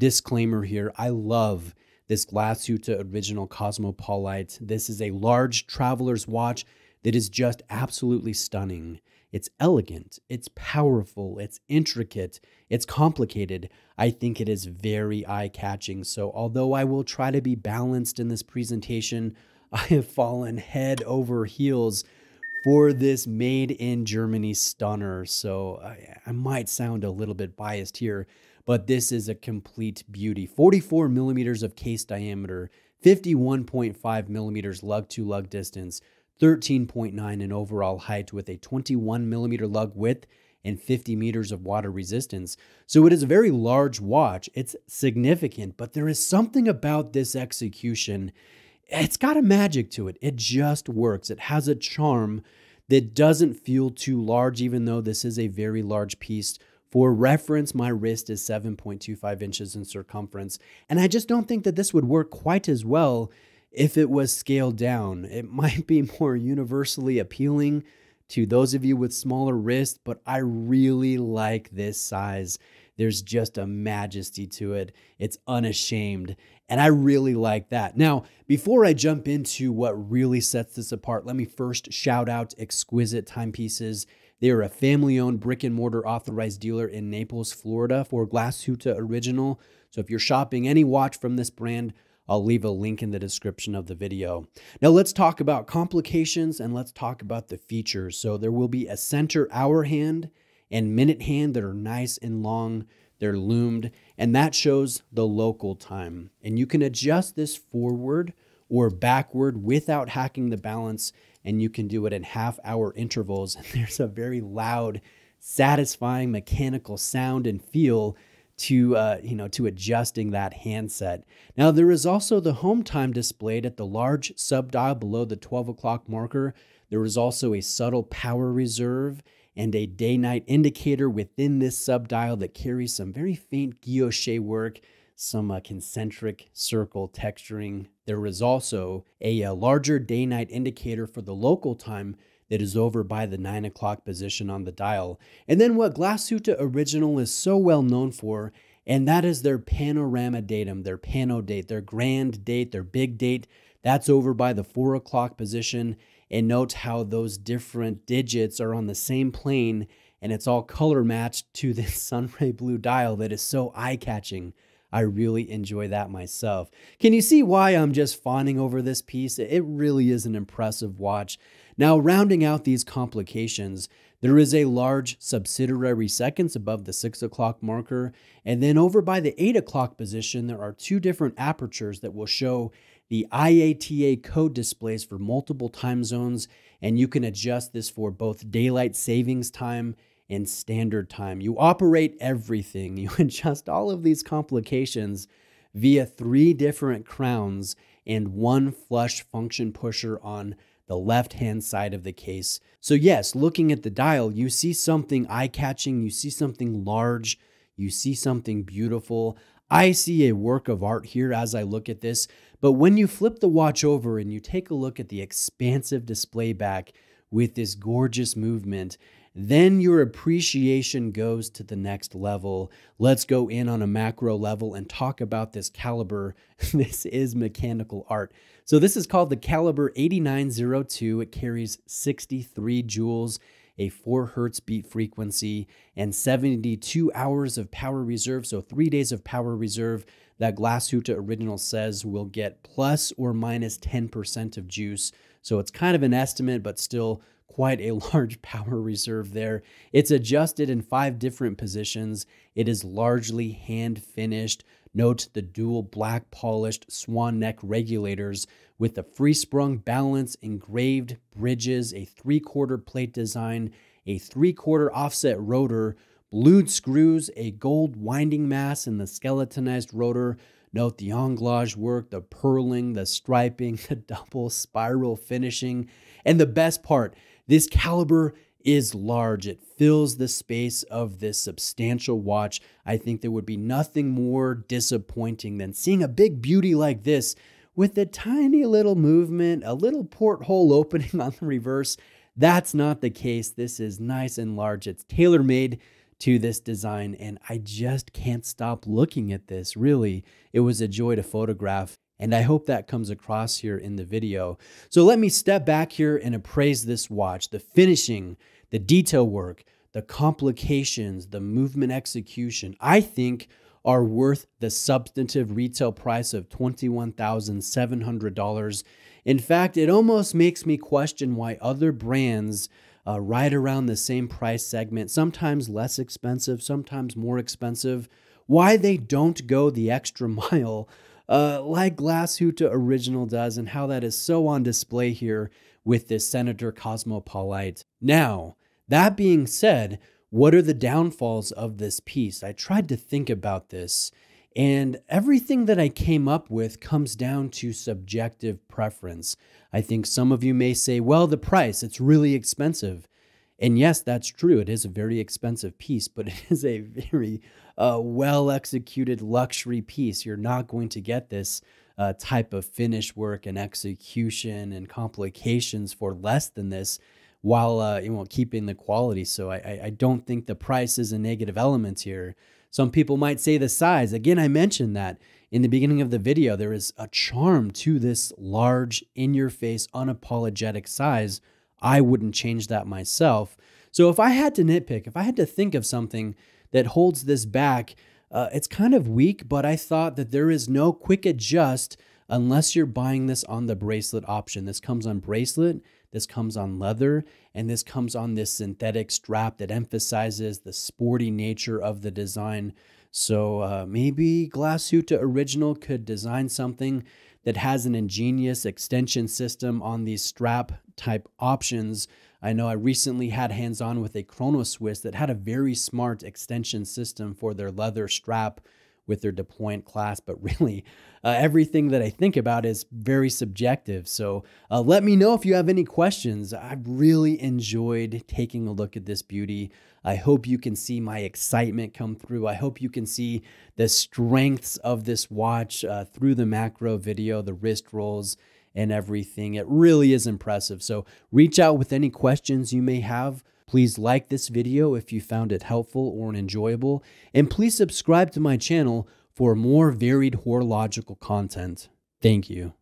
disclaimer here. I love this Glashutte original Cosmopolite. This is a large traveler's watch that is just absolutely stunning. It's elegant, it's powerful, it's intricate, it's complicated. I think it is very eye-catching. So although I will try to be balanced in this presentation, I have fallen head over heels for this made in Germany stunner. So I might sound a little bit biased here, but this is a complete beauty. 44 millimeters of case diameter, 51.5 millimeters lug to lug distance, 13.9 in overall height with a 21 millimeter lug width and 50 meters of water resistance. So it is a very large watch. It's significant, but there is something about this execution. It's got a magic to it. It just works. It has a charm that doesn't feel too large, even though this is a very large piece. For reference, my wrist is 7.25 inches in circumference, and I just don't think that this would work quite as well if it was scaled down. It might be more universally appealing to those of you with smaller wrists, but I really like this size. There's just a majesty to it. It's unashamed, and I really like that. Now, before I jump into what really sets this apart, let me first shout out Exquisite Timepieces. They are a family-owned brick-and-mortar authorized dealer in Naples, Florida for Glashutte Original. So if you're shopping any watch from this brand, I'll leave a link in the description of the video. Now let's talk about complications and let's talk about the features. So there will be a center hour hand and minute hand that are nice and long. They're loomed, and that shows the local time. And you can adjust this forward or backward without hacking the balance, and you can do it in half-hour intervals. And there's a very loud, satisfying mechanical sound and feel to adjusting that handset. Now, there is also the home time displayed at the large subdial below the 12 o'clock marker. There is also a subtle power reserve and a day-night indicator within this subdial that carries some very faint guilloche work, some concentric circle texturing. There is also a larger day-night indicator for the local time that is over by the 9 o'clock position on the dial. And then what Glashutte Original is so well known for, and that is their panorama datum, their pano date, their grand date, their big date. That's over by the 4 o'clock position. And note how those different digits are on the same plane, and it's all color matched to this sunray blue dial that is so eye-catching. I really enjoy that myself. Can you see why I'm just fawning over this piece? It really is an impressive watch. Now, rounding out these complications, there is a large subsidiary seconds above the 6 o'clock marker. And then over by the 8 o'clock position, there are two different apertures that will show the IATA code displays for multiple time zones. And you can adjust this for both daylight savings time and standard time. You operate everything. You adjust all of these complications via 3 different crowns and 1 flush function pusher on the left-hand side of the case. So yes, looking at the dial, you see something eye-catching, you see something large, you see something beautiful. I see a work of art here as I look at this, but when you flip the watch over and you take a look at the expansive display back with this gorgeous movement, then your appreciation goes to the next level. Let's go in on a macro level and talk about this caliber. This is mechanical art. So this is called the caliber 8902. It carries 63 joules, a 4 hertz beat frequency, and 72 hours of power reserve. So 3 days of power reserve. That Glashutte Original says will get plus or minus 10% of juice. So it's kind of an estimate, but still quite a large power reserve there. It's adjusted in 5 different positions. It is largely hand finished. Note the dual black polished swan neck regulators with the free sprung balance, engraved bridges, a 3/4 plate design, a 3/4 offset rotor, blued screws, a gold winding mass in the skeletonized rotor. Note the anglage work, the purling, the striping, the double spiral finishing. And the best part, this caliber is large. It fills the space of this substantial watch. I think there would be nothing more disappointing than seeing a big beauty like this with a tiny little movement, a little porthole opening on the reverse. That's not the case. This is nice and large. It's tailor-made to this design, and I just can't stop looking at this. Really, it was a joy to photograph, and I hope that comes across here in the video. So let me step back here and appraise this watch. The finishing, the detail work, the complications, the movement execution, I think are worth the substantive retail price of $21,700. In fact, it almost makes me question why other brands right around the same price segment, sometimes less expensive, sometimes more expensive, why they don't go the extra mile like Glashutte Original does, and how that is so on display here with this Senator Cosmopolite. Now, that being said, what are the downfalls of this piece? I tried to think about this, and everything that I came up with comes down to subjective preference. I think some of you may say, well, the price, it's really expensive. And yes, that's true. It is a very expensive piece, but it is a very well-executed luxury piece. You're not going to get this type of finish work and execution and complications for less than this, while keeping the quality. So I don't think the price is a negative element here. Some people might say the size. Again, I mentioned that in the beginning of the video. There is a charm to this large, in-your-face, unapologetic size. I wouldn't change that myself. So if I had to nitpick, if I had to think of something that holds this back, it's kind of weak, but I thought that there is no quick adjust unless you're buying this on the bracelet option. This comes on bracelet, this comes on leather, and this comes on this synthetic strap that emphasizes the sporty nature of the design. So maybe Glashutte Original could design something that has an ingenious extension system on these strap type options. I know I recently had hands-on with a Chrono Swiss that had a very smart extension system for their leather strap with their DePoint clasp, but really everything that I think about is very subjective. So let me know if you have any questions. I've really enjoyed taking a look at this beauty. I hope you can see my excitement come through. I hope you can see the strengths of this watch through the macro video, the wrist rolls and everything. It really is impressive. So reach out with any questions you may have. Please like this video if you found it helpful or enjoyable, and please subscribe to my channel for more varied horological content. Thank you.